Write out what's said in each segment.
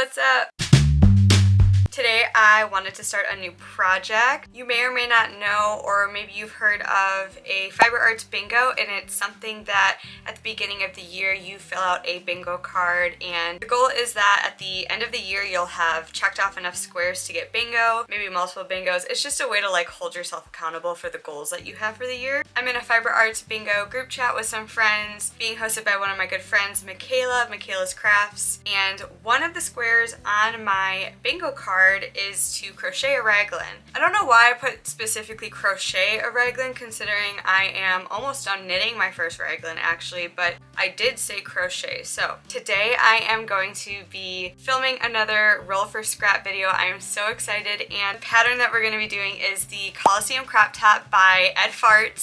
what's up? Today I wanted to start a new project. You may or may not know, or maybe you've heard of a fiber arts bingo, and it's something that at the beginning of the year you fill out a bingo card, and the goal is that at the end of the year you'll have checked off enough squares to get bingo, maybe multiple bingos. It's just a way to like hold yourself accountable for the goals that you have for the year. I'm in a fiber arts bingo group chat with some friends, being hosted by one of my good friends, Michaela of Michaela's Crafts, and one of the squares on my bingo card is to crochet a raglan. I don't know why I put specifically crochet a raglan, considering I am almost done knitting my first raglan actually, but I did say crochet. So today I am going to be filming another roll for scrap video. I am so excited, and the pattern that we're going to be doing is the Colosseum crop top by Ed's Fart.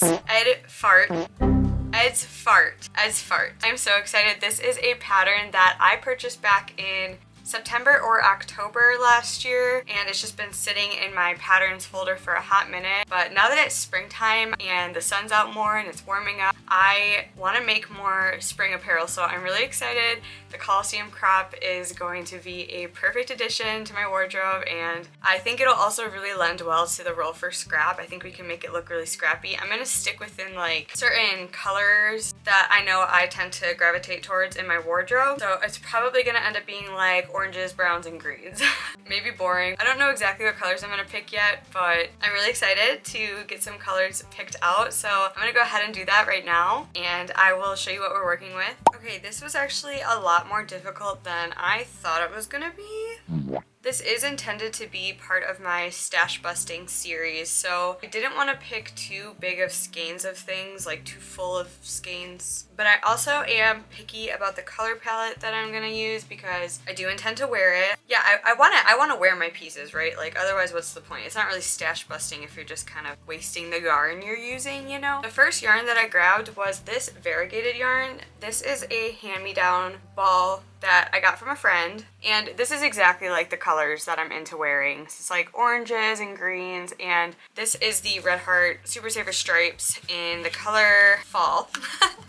I'm so excited. This is a pattern that I purchased back in September or October last year, and it's just been sitting in my patterns folder for a hot minute. But now that it's springtime and the sun's out more and it's warming up, I want to make more spring apparel, so I'm really excited. The Colosseum crop is going to be a perfect addition to my wardrobe, and I think it'll also really lend well to the roll for scrap. I think we can make it look really scrappy. I'm going to stick within like certain colors that I know I tend to gravitate towards in my wardrobe, so it's probably going to end up being like oranges, browns, and greens. Maybe boring. I don't know exactly what colors I'm going to pick yet, but I'm really excited to get some colors picked out, so I'm going to go ahead and do that right now, and I will show you what we're working with. Okay, this was actually a lot more difficult than I thought it was going to be. This is intended to be part of my stash busting series, so I didn't want to pick too big of skeins of things, like too full of skeins. But I also am picky about the color palette that I'm going to use because I do intend to wear it. Yeah, I want to wear my pieces, right? Like otherwise what's the point? It's not really stash busting if you're just kind of wasting the yarn you're using, you know? The first yarn that I grabbed was this variegated yarn. This is a hand-me-down ball that I got from a friend, and this is exactly like the colors that I'm into wearing. So it's like oranges and greens, and this is the Red Heart Super Saver Stripes in the color Fall.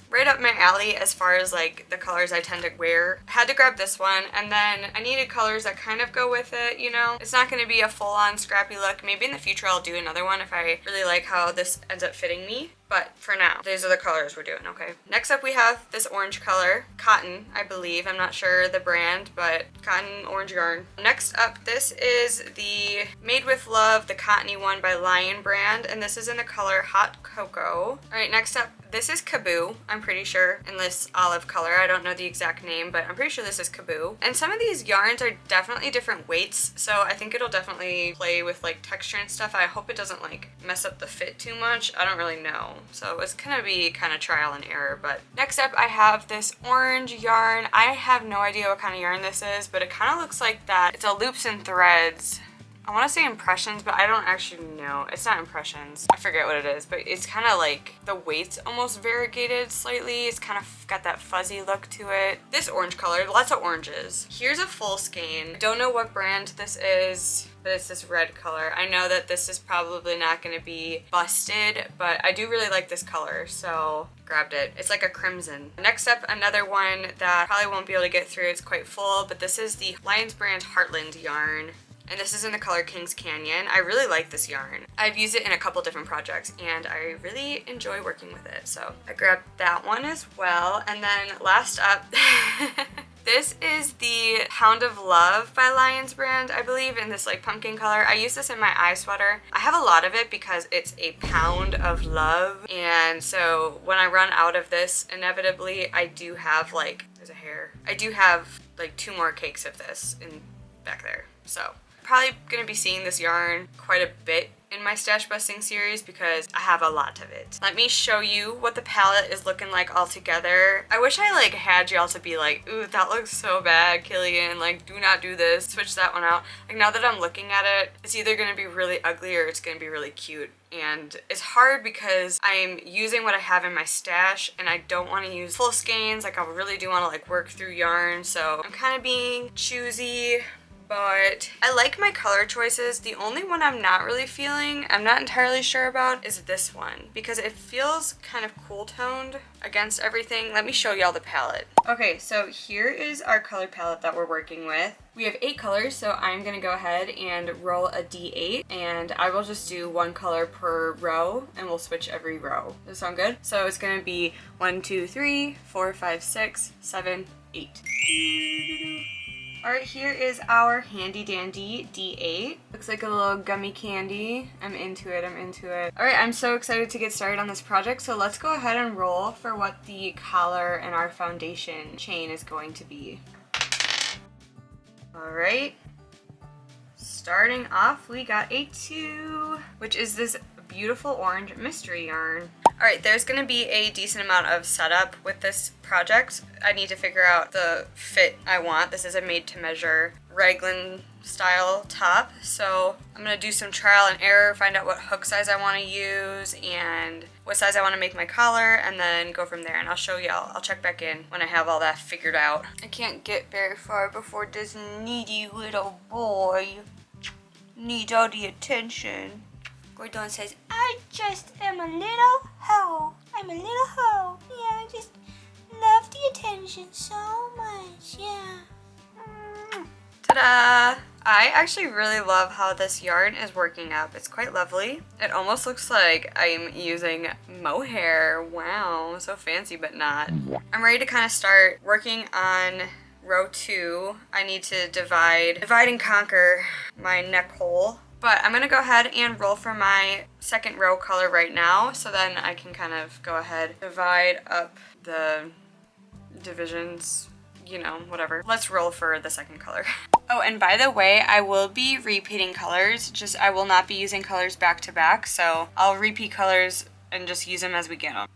Right up my alley as far as like the colors I tend to wear. I had to grab this one, and then I needed colors that kind of go with it, you know? It's not going to be a full-on scrappy look. Maybe in the future I'll do another one if I really like how this ends up fitting me. But for now, these are the colors we're doing, okay? Next up we have this orange color, cotton, I believe. I'm not sure the brand, but cotton orange yarn. Next up, this is the Made with Love, the cottony one by Lion brand, and this is in the color Hot Cocoa. All right, next up, this is Kaboo, I'm pretty sure, in this olive color. I don't know the exact name, but I'm pretty sure this is Kaboo. And some of these yarns are definitely different weights, so I think it'll definitely play with like texture and stuff. I hope it doesn't like mess up the fit too much. I don't really know. So it's gonna be kind of trial and error. But next up I have this orange yarn. I have no idea what kind of yarn this is, but it kind of looks like that. It's a loops and threads. I want to say Impressions, but I don't actually know. It's not Impressions. I forget what it is, but it's kind of like the weight's almost variegated slightly. It's kind of got that fuzzy look to it. This orange color, lots of oranges. Here's a full skein. Don't know what brand this is, but it's this red color. I know that this is probably not going to be busted, but I do really like this color, so grabbed it. It's like a crimson. Next up, another one that probably won't be able to get through. It's quite full, but this is the Lions brand Heartland yarn, and this is in the color Kings Canyon. I really like this yarn. I've used it in a couple different projects, and I really enjoy working with it, so I grabbed that one as well. And then last up, this is the Pound of Love by Lions brand, I believe, in this like pumpkin color. I use this in my eye sweater. I have a lot of it because it's a pound of love, and so when I run out of this, inevitably, I do have like, there's a hair. I do have like 2 more cakes of this in back there, so probably gonna be seeing this yarn quite a bit in my stash busting series because I have a lot of it. Let me show you what the palette is looking like all together. I wish I like had y'all to be like, ooh, that looks so bad, Killian, like do not do this, switch that one out. Like now that I'm looking at it, it's either gonna be really ugly or it's gonna be really cute. And it's hard because I'm using what I have in my stash and I don't want to use full skeins. Like I really do want to like work through yarn, so I'm kind of being choosy. but I like my color choices. The only one I'm not really feeling, I'm not entirely sure about, is this one because it feels kind of cool toned against everything. Let me show y'all the palette. Okay, so here is our color palette that we're working with. We have 8 colors, so I'm gonna go ahead and roll a D8, and I will just do 1 color per row, and we'll switch every row. Does that sound good? So it's gonna be 1, 2, 3, 4, 5, 6, 7, 8. Alright, here is our handy dandy D8. Looks like a little gummy candy. I'm into it, I'm into it. Alright, I'm so excited to get started on this project, so let's go ahead and roll for what the collar and our foundation chain is going to be. Alright, starting off we got a 2, which is this beautiful orange mystery yarn. Alright, there's going to be a decent amount of setup with this project. I need to figure out the fit I want. This is a made-to-measure raglan style top, so I'm going to do some trial and error, find out what hook size I want to use and what size I want to make my collar, and then go from there, and I'll show y'all. I'll check back in when I have all that figured out. I can't get very far before this needy little boy needs all the attention. Gordon says, I just am a little hoe. I'm a little hoe. Yeah, I just love the attention so much. Yeah. Ta-da! I actually really love how this yarn is working up. It's quite lovely. It almost looks like I'm using mohair. Wow, so fancy but not. I'm ready to kind of start working on row 2. I need to divide and conquer my neck hole. But I'm going to go ahead and roll for my second row color right now, so then I can kind of go ahead, divide up the divisions, you know, whatever. Let's roll for the second color. Oh, and by the way, I will be repeating colors, just I will not be using colors back to back, so I'll repeat colors and just use them as we get them.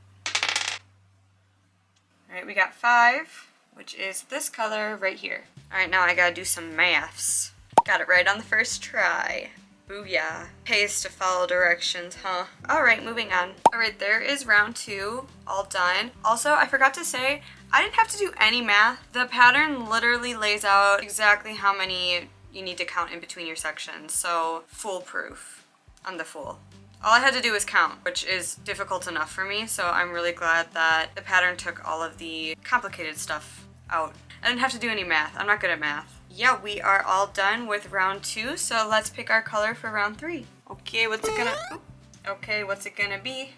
Alright, we got 5, which is this color right here. Alright, now I gotta do some maths. Got it right on the first try. Booyah. Pays to follow directions, huh? Alright, moving on. Alright, there is round 2, all done. Also, I forgot to say, I didn't have to do any math. The pattern literally lays out exactly how many you need to count in between your sections, so foolproof on the Fool. All I had to do was count, which is difficult enough for me, so I'm really glad that the pattern took all of the complicated stuff out. I didn't have to do any math. I'm not good at math. Yeah, we are all done with round 2, so let's pick our color for round 3. Okay, what's it gonna be?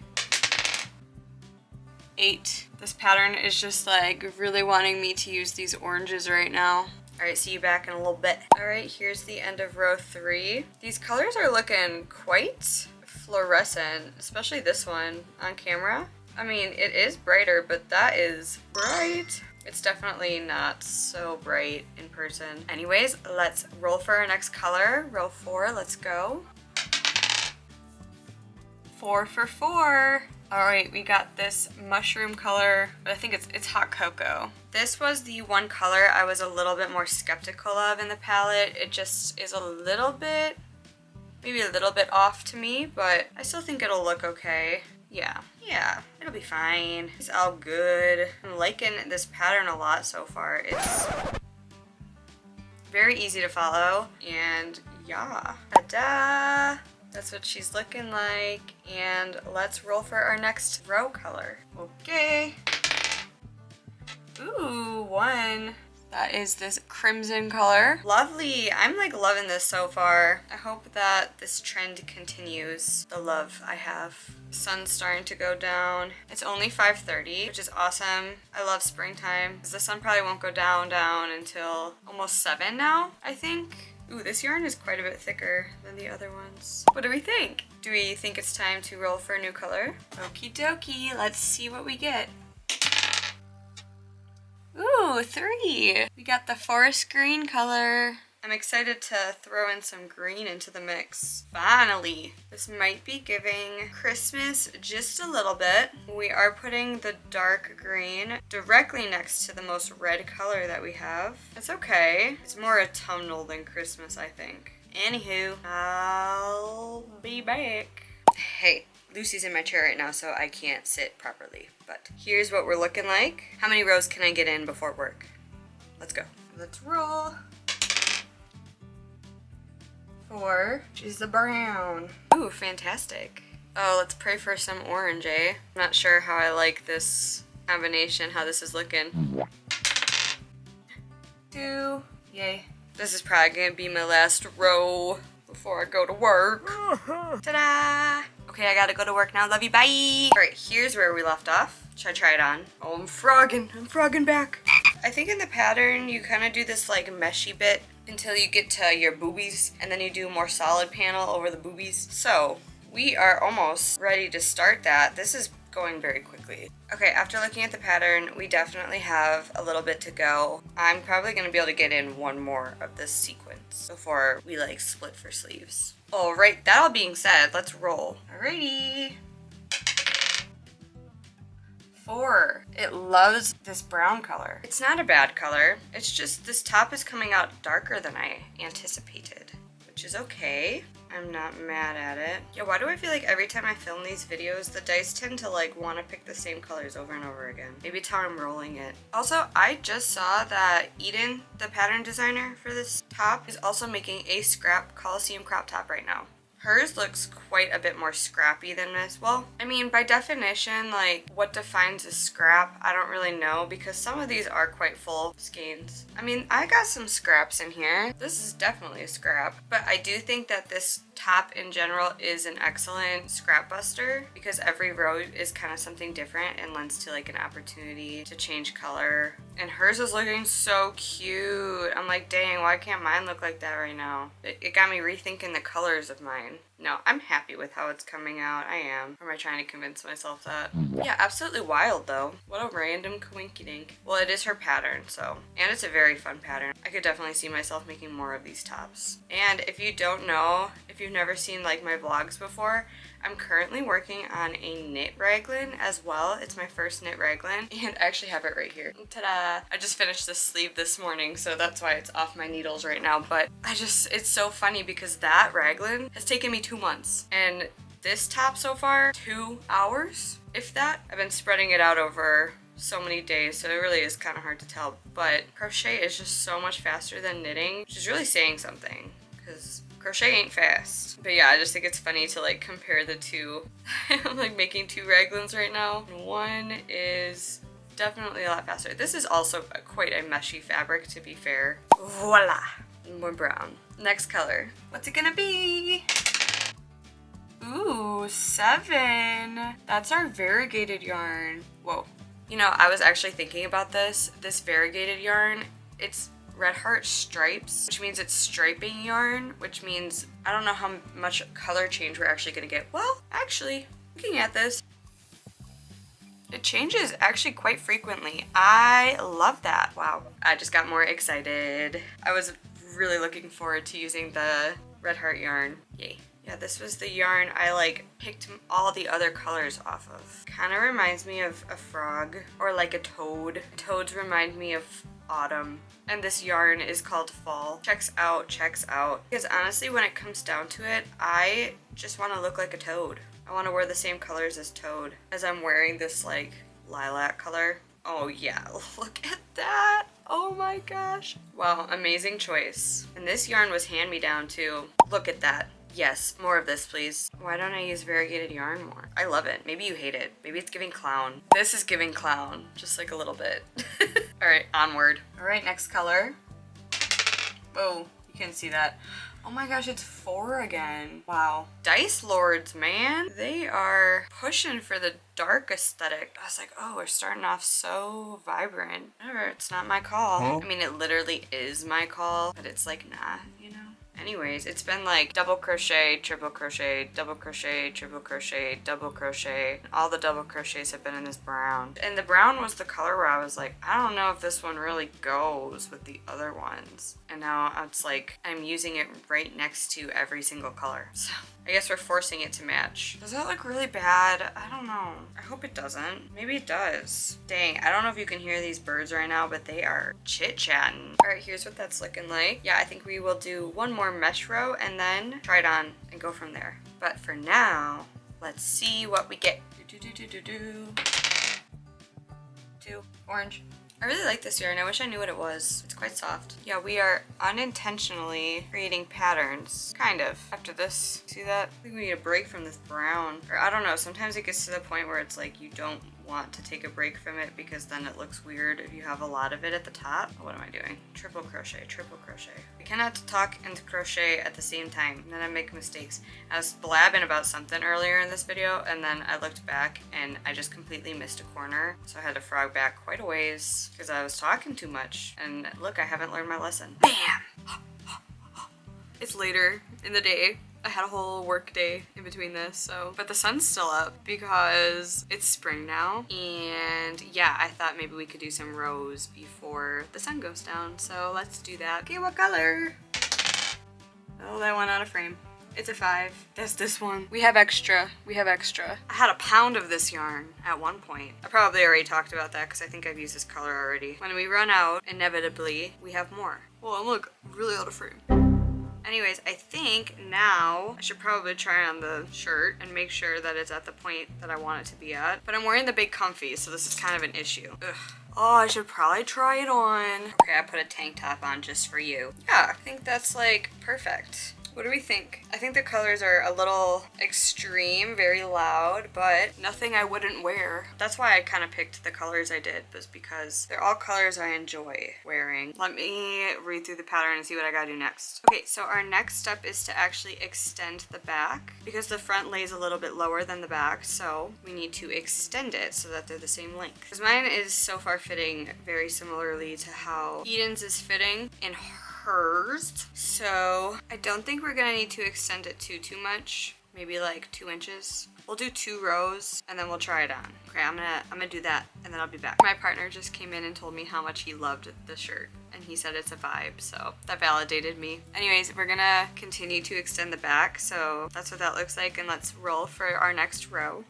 8. This pattern is just like really wanting me to use these oranges right now. Alright, see you back in a little bit. Alright, here's the end of row 3. These colors are looking quite fluorescent, especially this one on camera. I mean, it is brighter, but that is bright. It's definitely not so bright in person. Anyways, let's roll for our next color. Row 4, let's go. 4 for 4. Alright, we got this mushroom color, but I think it's hot cocoa. This was the one color I was a little bit more skeptical of in the palette. It just is a little bit, maybe a little bit off to me, but I still think it'll look okay. Yeah, it'll be fine. It's all good. I'm liking this pattern a lot so far. It's very easy to follow, and yeah. Ta-da! That's what she's looking like, and let's roll for our next row color. Okay. Ooh, 1. That is this crimson color. Lovely. I'm like loving this so far. I hope that this trend continues. The love I have. Sun's starting to go down. It's only 5:30, which is awesome. I love springtime. The sun probably won't go down until almost 7 now, I think. Ooh, this yarn is quite a bit thicker than the other ones. What do we think? Do we think it's time to roll for a new color? Okie dokie, let's see what we get. Ooh, 3! We got the forest green color. I'm excited to throw in some green into the mix. Finally! This might be giving Christmas just a little bit. We are putting the dark green directly next to the most red color that we have. It's okay. It's more autumnal than Christmas, I think. Anywho, I'll be back. Hey. Lucy's in my chair right now, so I can't sit properly. But here's what we're looking like. How many rows can I get in before work? Let's go. Let's roll. for, which is the brown. Ooh, fantastic. Oh, let's pray for some orange, eh? I'm not sure how I like this combination, how this is looking. 2, yay. This is probably gonna be my last row before I go to work. Ta-da! Okay, I gotta go to work now. Love you, bye! Alright, here's where we left off. Should I try it on? Oh, I'm frogging back. I think in the pattern, you kind of do this like meshy bit until you get to your boobies, and then you do a more solid panel over the boobies. So, we are almost ready to start that. This is going very quickly. Okay, after looking at the pattern, we definitely have a little bit to go. I'm probably going to be able to get in one more of this sequence before we like split for sleeves. Alright, that all being said, let's roll. Alrighty. 4. It loves this brown color. It's not a bad color. It's just this top is coming out darker than I anticipated, which is okay. I'm not mad at it. Yeah, why do I feel like every time I film these videos, the dice tend to like want to pick the same colors over and over again? Maybe it's how I'm rolling it. Also, I just saw that Eden, the pattern designer for this top, is also making a scrap Colosseum crop top right now. Hers looks quite a bit more scrappy than this. Well, I mean, by definition, like, what defines a scrap? I don't really know, because some of these are quite full skeins. I mean, I got some scraps in here. This is definitely a scrap. But I do think that this top in general is an excellent scrap buster, because every row is kind of something different and lends to like an opportunity to change color. And hers is looking so cute. I'm like, dang, why can't mine look like that right now? It got me rethinking the colors of mine. No, I'm happy with how it's coming out. I am. Or am I trying to convince myself that? Yeah, absolutely wild though. What a random coinkydink. Well, it is her pattern, so. And it's a very fun pattern. I could definitely see myself making more of these tops. And if you don't know, if you've never seen like my vlogs before, I'm currently working on a knit raglan as well. It's my first knit raglan, and I actually have it right here. Ta-da! I just finished this sleeve this morning, so that's why it's off my needles right now, but it's so funny because that raglan has taken me 2 months, and this top so far, 2 hours, if that. I've been spreading it out over so many days, so it really is kind of hard to tell, but crochet is just so much faster than knitting, which is really saying something, because crochet ain't fast. But yeah, I just think it's funny to like compare the two. I'm like making 2 raglans right now. One is definitely a lot faster. This is also quite a meshy fabric, to be fair. Voila! More brown. Next color. What's it gonna be? Ooh, 7. That's our variegated yarn. Whoa. You know, I was actually thinking about this. This variegated yarn, it's Red Heart stripes, which means it's striping yarn, which means I don't know how much color change we're actually gonna get. Well, actually, looking at this, it changes actually quite frequently. I love that. Wow, I just got more excited. I was really looking forward to using the Red Heart yarn. Yay. Yeah, this was the yarn I like picked all the other colors off of. Kind of reminds me of a frog or like a toad. Toads remind me of autumn. And this yarn is called Fall. Checks out. Because honestly, when it comes down to it, I just want to look like a toad. I want to wear the same colors as Toad, as I'm wearing this like lilac color. Oh yeah, look at that. Oh my gosh. Wow, amazing choice. And this yarn was hand-me-down too. Look at that. Yes, more of this, please. Why don't I use variegated yarn more? I love it. Maybe you hate it. Maybe it's giving clown. This is giving clown, just like a little bit. All right, onward. All right, next color. Whoa, you can't see that. Oh my gosh, it's 4 again. Wow. Dice Lords, man. They are pushing for the dark aesthetic. I was like, oh, we're starting off so vibrant. Whatever, it's not my call. Huh? I mean, it literally is my call, but it's like, nah, you know? Anyways, it's been like double crochet, triple crochet, double crochet, triple crochet, double crochet. All the double crochets have been in this brown. And the brown was the color where I was like, I don't know if this one really goes with the other ones. And now it's like, I'm using it right next to every single color. So I guess we're forcing it to match. Does that look really bad? I don't know. I hope it doesn't. Maybe it does. Dang, I don't know if you can hear these birds right now, but they are chit-chatting. All right, here's what that's looking like. Yeah, I think we will do one more mesh row and then try it on and go from there. But for now, let's see what we get. 2 orange. I really like this yarn. I wish I knew what it was. It's quite soft. Yeah, we are unintentionally creating patterns. Kind of. After this. See that? I think we need a break from this brown. Or I don't know. Sometimes it gets to the point where it's like you don't want to take a break from it because then it looks weird if you have a lot of it at the top. What am I doing? Triple crochet, triple crochet. We cannot talk and crochet at the same time, and then I make mistakes. I was blabbing about something earlier in this video, and then I looked back and I just completely missed a corner. So I had to frog back quite a ways because I was talking too much. And look, I haven't learned my lesson. Bam! It's later in the day. I had a whole work day in between this, so. But the sun's still up because it's spring now. And yeah, I thought maybe we could do some rows before the sun goes down. So let's do that. Okay, what color? Oh, that went out of frame. It's a 5. That's this one. We have extra. We have extra. I had a pound of this yarn at one point. I probably already talked about that because I think I've used this color already. When we run out, inevitably, we have more. Well, look, really out of frame. Anyways, I think now I should probably try on the shirt and make sure that it's at the point that I want it to be at. But I'm wearing the big comfy, so this is kind of an issue. Ugh. Oh, I should probably try it on. Okay, I put a tank top on just for you. Yeah, I think that's like perfect. What do we think? I think the colors are a little extreme, very loud, but nothing I wouldn't wear. That's why I kind of picked the colors I did, was because they're all colors I enjoy wearing. Let me read through the pattern and see what I gotta do next. Okay, so our next step is to actually extend the back because the front lays a little bit lower than the back, so we need to extend it so that they're the same length. Because mine is so far fitting very similarly to how Eden's is fitting in hers. So I don't think we're gonna need to extend it too much. Maybe like 2 inches. We'll do 2 rows and then we'll try it on. Okay, I'm gonna do that and then I'll be back. My partner just came in and told me how much he loved the shirt and he said it's a vibe, so that validated me. Anyways, we're gonna continue to extend the back, so that's what that looks like, and let's roll for our next row.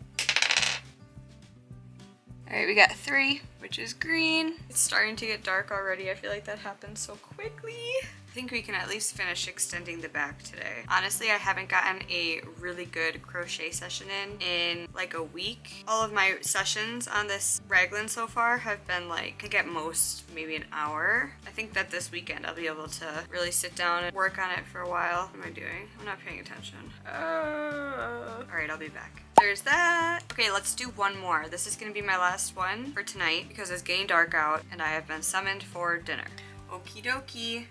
All right, we got 3, which is green. It's starting to get dark already. I feel like that happened so quickly. I think we can at least finish extending the back today. Honestly, I haven't gotten a really good crochet session in like a week. All of my sessions on this raglan so far have been like, I think at most maybe an hour. I think that this weekend I'll be able to really sit down and work on it for a while. What am I doing? I'm not paying attention. All right, I'll be back. There's that. Okay, let's do one more. This is gonna be my last one for tonight because it's getting dark out and I have been summoned for dinner. Okie dokie.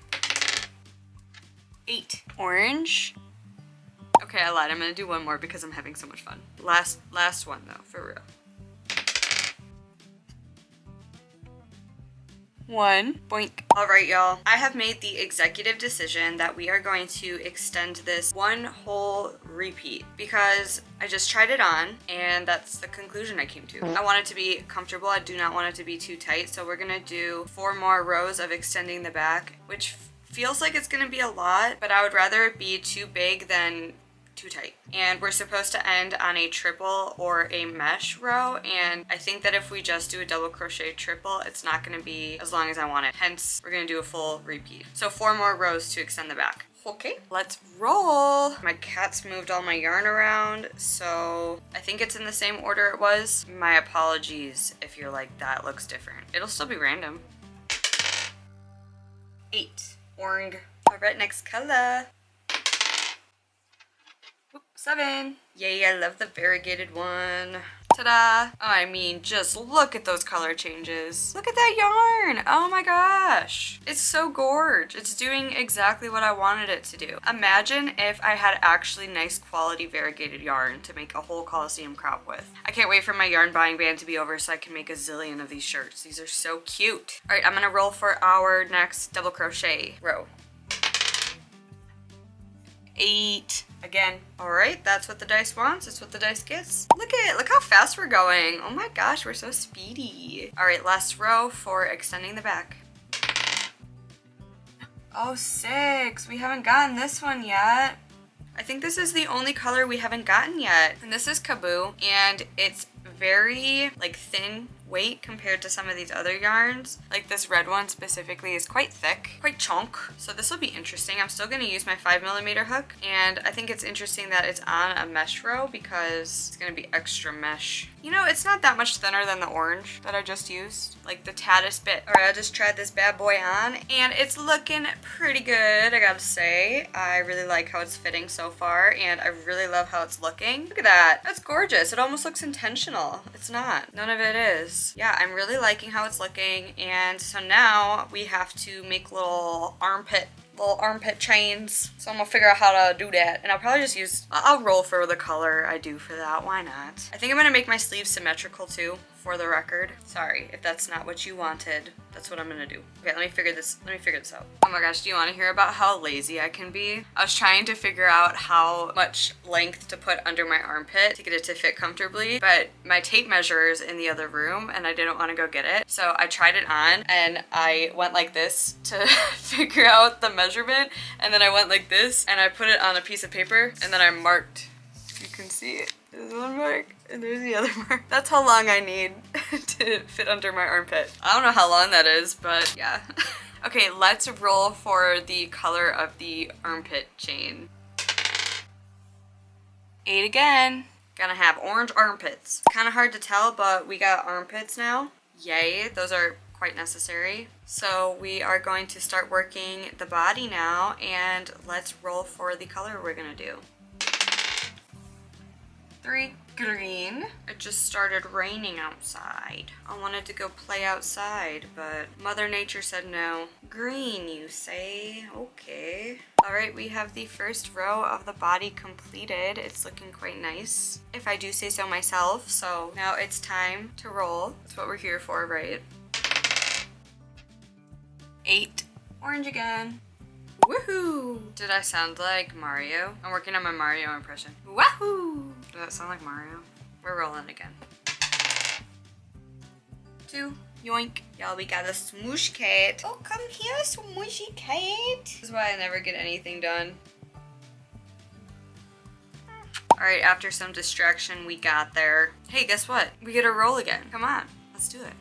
8. Orange. Okay, I lied. I'm gonna do one more because I'm having so much fun. Last one though, for real. 1. Boink. All right, y'all. I have made the executive decision that we are going to extend this one whole repeat because I just tried it on and that's the conclusion I came to. I want it to be comfortable. I do not want it to be too tight. So we're gonna do 4 more rows of extending the back, which feels like it's gonna be a lot, but I would rather it be too big than too tight. And we're supposed to end on a triple or a mesh row, and I think that if we just do a double crochet triple, it's not gonna be as long as I want it. Hence, we're gonna do a full repeat. So 4 more rows to extend the back. Okay, let's roll. My cat's moved all my yarn around, so I think it's in the same order it was. My apologies if you're like, that looks different. It'll still be random. 8. Orange. All right, next color. 7. Yay, I love the variegated one. Ta-da! Oh, I mean, just look at those color changes. Look at that yarn! Oh my gosh! It's so gorge. It's doing exactly what I wanted it to do. Imagine if I had actually nice quality variegated yarn to make a whole Colosseum crop with. I can't wait for my yarn buying ban to be over so I can make a zillion of these shirts. These are so cute. All right, I'm gonna roll for our next double crochet row. 8. Again. All right, that's what the dice wants. That's what the dice gets. Look how fast we're going. Oh my gosh, we're so speedy. All right, last row for extending the back. Oh, 6. We haven't gotten this one yet. I think this is the only color we haven't gotten yet. And this is Kaboo, and it's very like thin weight compared to some of these other yarns. Like this red one specifically is quite thick, quite chunk. So this will be interesting. I'm still gonna use my 5mm hook, and I think it's interesting that it's on a mesh row because it's gonna be extra mesh. You know, it's not that much thinner than the orange that I just used, like the taddest bit. All right, I just tried this bad boy on, and it's looking pretty good, I gotta say. I really like how it's fitting so far, and I really love how it's looking. Look at that, that's gorgeous. It almost looks intentional. It's not, none of it is. Yeah, I'm really liking how it's looking, and so now we have to make little armpit chains. So I'm gonna figure out how to do that, and I'll probably just use, I'll roll for the color I do for that, why not? I think I'm gonna make my sleeves symmetrical too, for the record. Sorry if that's not what you wanted. That's what I'm gonna do. Okay, let me figure this out. Oh my gosh, do you wanna hear about how lazy I can be? I was trying to figure out how much length to put under my armpit to get it to fit comfortably, but my tape measure is in the other room and I didn't wanna go get it. So I tried it on and I went like this to figure out the measurement, and then I went like this and I put it on a piece of paper and then I marked. You can see it. There's one mark and there's the other mark. That's how long I need to fit under my armpit. I don't know how long that is, but yeah. Okay, let's roll for the color of the armpit chain. 8 again. Gonna have orange armpits. Kind of hard to tell, but we got armpits now. Yay, those are quite necessary. So we are going to start working the body now, and let's roll for the color we're gonna do. 3 green. It just started raining outside. I wanted to go play outside, but Mother Nature said no. Green, you say? Okay. All right, we have the first row of the body completed. It's looking quite nice, if I do say so myself. So now it's time to roll. That's what we're here for, right? 8. Orange again. Woohoo! Did I sound like Mario? I'm working on my Mario impression. Wahoo! Does that sound like Mario? We're rolling again. 2. Yoink. Y'all, we got a smoosh cat. Oh, come here, smooshy cat. This is why I never get anything done. Alright, after some distraction, we got there. Hey, guess what? We get a roll again. Come on, let's do it.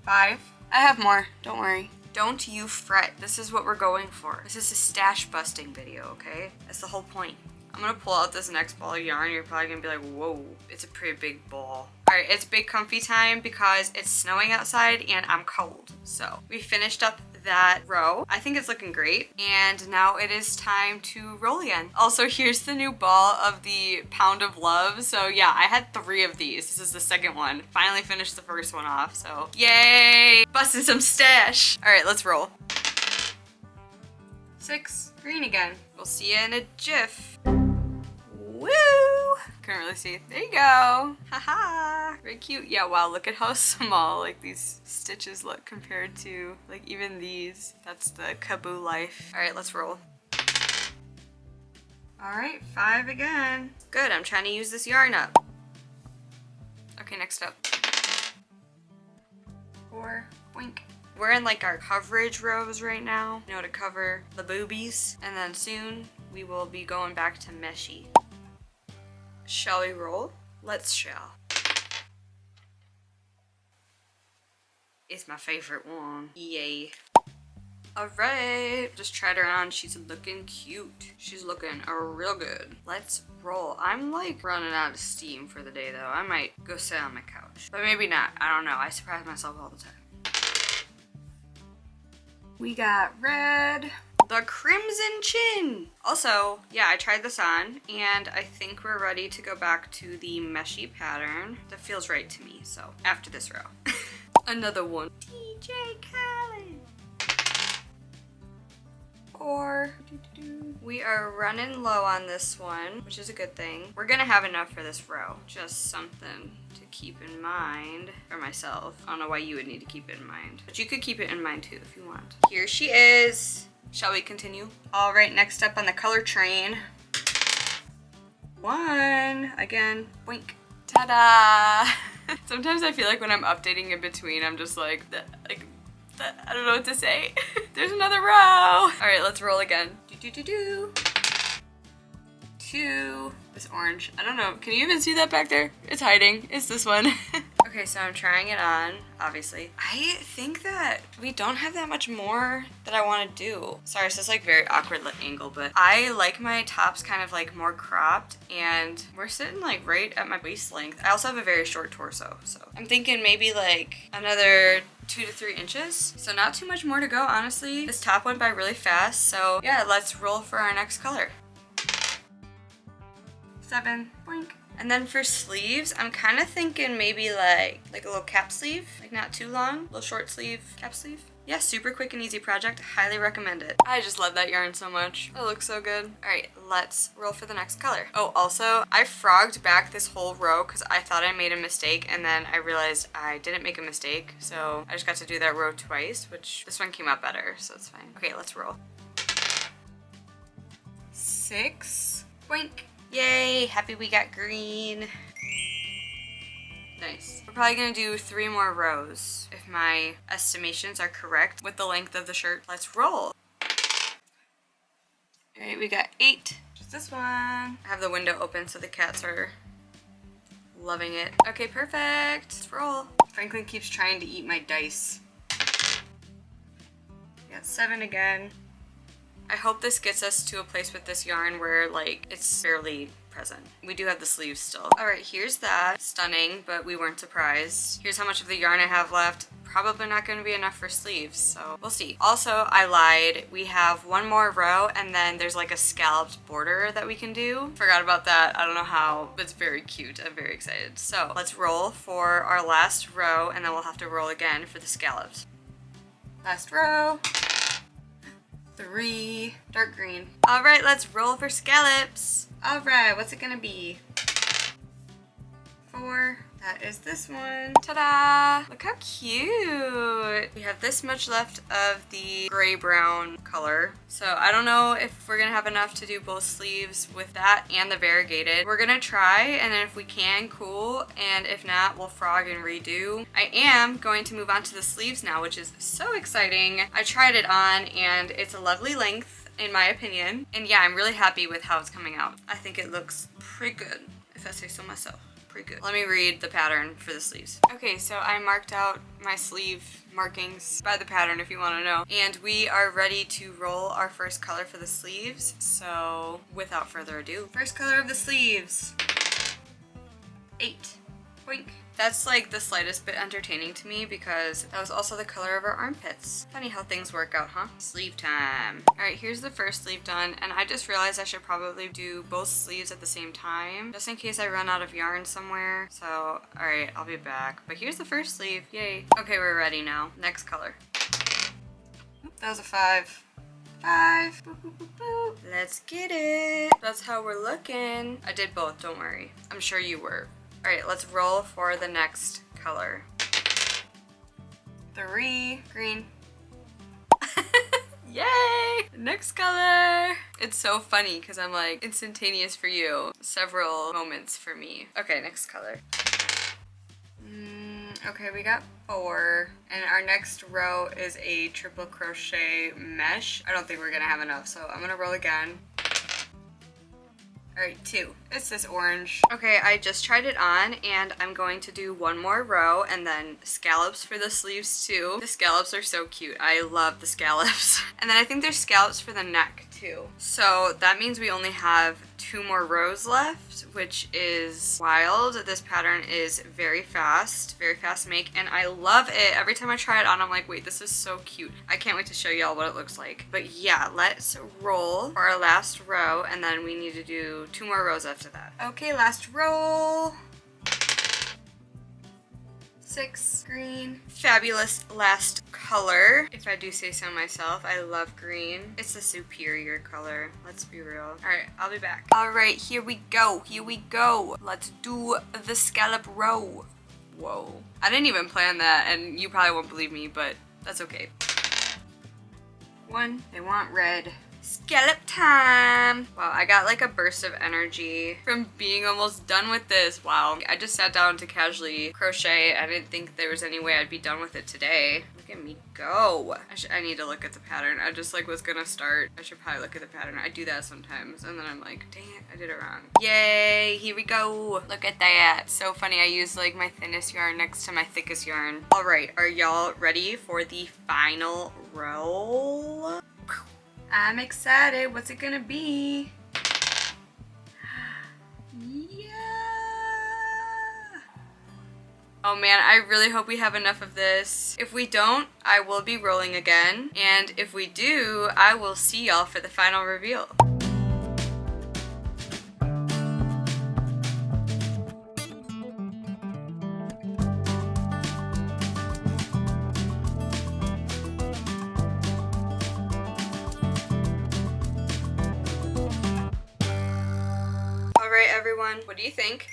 5. I have more, don't worry. Don't you fret. This is what we're going for. This is a stash busting video, okay? That's the whole point. I'm gonna pull out this next ball of yarn. You're probably gonna be like, whoa, it's a pretty big ball. All right, it's big comfy time because it's snowing outside and I'm cold. So we finished up that row. I think it's looking great. And now it is time to roll again. Also, here's the new ball of the Pound of Love. So yeah, I had 3 of these. This is the second one. Finally finished the first one off, so yay! Busting some stash. All right, let's roll. 6, green again. We'll see you in a jiff. Woo! Couldn't really see. There you go. Haha. Very cute. Yeah, wow, look at how small like these stitches look compared to like even these. That's the Kaboo life. All right, let's roll. All right, 5 again. Good, I'm trying to use this yarn up. Okay, next up. 4, boink. We're in like our coverage rows right now, you know, to cover the boobies. And then soon we will be going back to meshy. Shall we roll? Let's shall. It's my favorite one. Yay. Alright, just tried her on. She's looking cute. She's looking real good. Let's roll. I'm like running out of steam for the day though. I might go sit on my couch. But maybe not. I don't know. I surprise myself all the time. We got red. The Crimson Chin. Also, yeah, I tried this on and I think we're ready to go back to the meshy pattern. That feels right to me, so after this row. Another one. DJ Khaled. 4. We are running low on this one, which is a good thing. We're gonna have enough for this row. Just something to keep in mind for myself. I don't know why you would need to keep it in mind, but you could keep it in mind too if you want. Here she is. Shall we continue? All right, next up on the color train. 1, again, boink. Ta-da! Sometimes I feel like when I'm updating in between, I'm just like, I don't know what to say. There's another row. All right, let's roll again. 2. This orange. I don't know. Can you even see that back there? It's hiding. It's this one. Okay, so I'm trying it on, obviously. I think that we don't have that much more that I want to do. Sorry, it's just like very awkward angle, but I like my tops kind of like more cropped, and we're sitting like right at my waist length. I also have a very short torso, so I'm thinking maybe like another 2 to 3 inches. So not too much more to go, honestly. This top went by really fast, so yeah, let's roll for our next color. 7, boink. And then for sleeves, I'm kind of thinking maybe like a little cap sleeve, like not too long, little short sleeve cap sleeve. Yeah, super quick and easy project. Highly recommend it. I just love that yarn so much. It looks so good. All right, let's roll for the next color. Oh, also, I frogged back this whole row because I thought I made a mistake, and then I realized I didn't make a mistake. So I just got to do that row twice, which this one came out better, so it's fine. Okay, let's roll. 6, boink. Yay, happy we got green. Nice. We're probably gonna do 3 more rows if my estimations are correct with the length of the shirt. Let's roll. All right, we got 8. Just this one. I have the window open so the cats are loving it. Okay, perfect. Let's roll. Franklin keeps trying to eat my dice. We got 7 again. I hope this gets us to a place with this yarn where like it's fairly present. We do have the sleeves still. All right, here's that. Stunning, but we weren't surprised. Here's how much of the yarn I have left. Probably not going to be enough for sleeves, so we'll see. Also, I lied. We have 1 more row, and then there's like a scalloped border that we can do. Forgot about that. I don't know how, but it's very cute. I'm very excited. So let's roll for our last row, and then we'll have to roll again for the scallops. Last row. 3, dark green. All right, let's roll for scallops. All right, what's it gonna be? 4, that is this one. Ta-da! Look how cute. We have this much left of the gray-brown color. So I don't know if we're gonna have enough to do both sleeves with that and the variegated. We're gonna try, and then if we can, cool. And if not, we'll frog and redo. I am going to move on to the sleeves now, which is so exciting. I tried it on, and it's a lovely length, in my opinion. And yeah, I'm really happy with how it's coming out. I think it looks pretty good, if I say so myself. Pretty good. Let me read the pattern for the sleeves. Okay, so I marked out my sleeve markings by the pattern if you want to know. And we are ready to roll our first color for the sleeves. So without further ado, first color of the sleeves. 8. Boink. That's like the slightest bit entertaining to me because that was also the color of our armpits. Funny how things work out, huh? Sleeve time. All right, here's the first sleeve done, and I just realized I should probably do both sleeves at the same time, just in case I run out of yarn somewhere. So, all right, I'll be back. But here's the first sleeve, yay. Okay, we're ready now. Next color. Oop, that was a 5. 5. Boop, boop, boop, boop. Let's get it. That's how we're looking. I did both, don't worry. I'm sure you were. All right, let's roll for the next color. 3, green. Yay! Next color. It's so funny because I'm like instantaneous for you, several moments for me. Okay, next color. Okay, we got 4, and our next row is a triple crochet mesh. I don't think we're gonna have enough, so I'm gonna roll again. All right, 2. It's this orange. Okay, I just tried it on, and I'm going to do 1 more row and then scallops for the sleeves too. The scallops are so cute. I love the scallops. And then I think there's scallops for the neck too. So that means we only have 2 more rows left, which is wild. This pattern is very fast make, and I love it. Every time I try it on, I'm like, wait, this is so cute. I can't wait to show y'all what it looks like. But yeah, let's roll for our last row, and then we need to do 2 more rows after that. Okay, last roll. 6, green. Fabulous last color, if I do say so myself. I love green. It's a superior color, let's be real. All right, I'll be back. All right, here we go. Let's do the scallop row. Whoa. I didn't even plan that, and you probably won't believe me, but that's okay. 1, they want red. Scallop time! Wow, I got like a burst of energy from being almost done with this. Wow. I just sat down to casually crochet. I didn't think there was any way I'd be done with it today. Look Look at me go. I need to look at the pattern. I just like was gonna start. I should probably look at the pattern. I do that sometimes and then I'm like, dang it, I did it wrong. Yay, here we go. Look at that. So funny, I used like my thinnest yarn next to my thickest yarn. All right, are y'all ready for the final row? I'm excited. What's it gonna be? Oh man, I really hope we have enough of this. If we don't, I will be rolling again. And if we do, I will see y'all for the final reveal. All right, everyone, what do you think?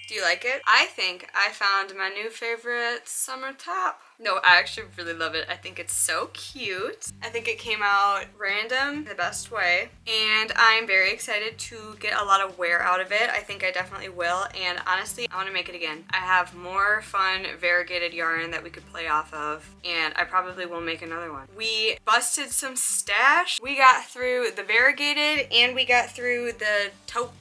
Do you like it? I think I found my new favorite summer top. No, I actually really love it. I think it's so cute. I think it came out random the best way. And I'm very excited to get a lot of wear out of it. I think I definitely will. And honestly, I want to make it again. I have more fun variegated yarn that we could play off of. And I probably will make another one. We busted some stash. We got through the variegated and we got through the taupe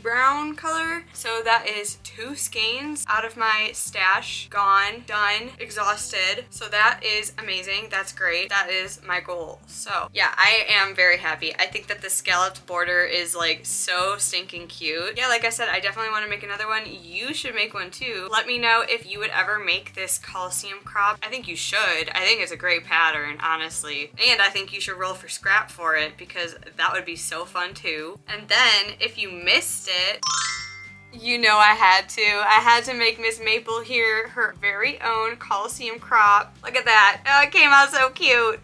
brown color. So that is 2 skeins out of my stash, gone, done, exhausted. So that is amazing. That's great. That is my goal. So yeah, I am very happy. I think that the scalloped border is like so stinking cute. Yeah, like I said, I definitely want to make another one. You should make one too. Let me know if you would ever make this Colosseum crop. I think you should. I think it's a great pattern, honestly. And I think you should roll for scrap for it because that would be so fun too. And then if you missed it, you know I had to make Miss Maple here her very own Colosseum crop. Look at that. Oh, it came out so cute.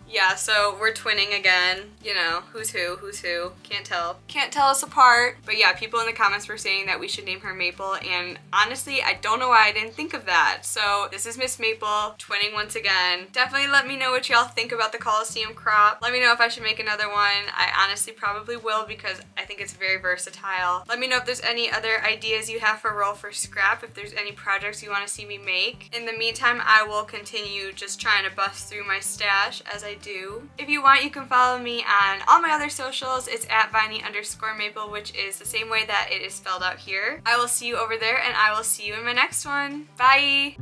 Yeah, so we're twinning again. You know, who's who. Can't tell. Can't tell us apart. But yeah, people in the comments were saying that we should name her Maple, and honestly, I don't know why I didn't think of that. So this is Miss Maple, twinning once again. Definitely let me know what y'all think about the Colosseum crop. Let me know if I should make another one. I honestly probably will because I think it's very versatile. Let me know if there's any other ideas you have for roll for scrap, if there's any projects you want to see me make. In the meantime, I will continue just trying to bust through my stash as I do. If you want, you can follow me on all my other socials. It's at Viney_Maple, which is the same way that it is spelled out here. I will see you over there, and I will see you in my next one. Bye!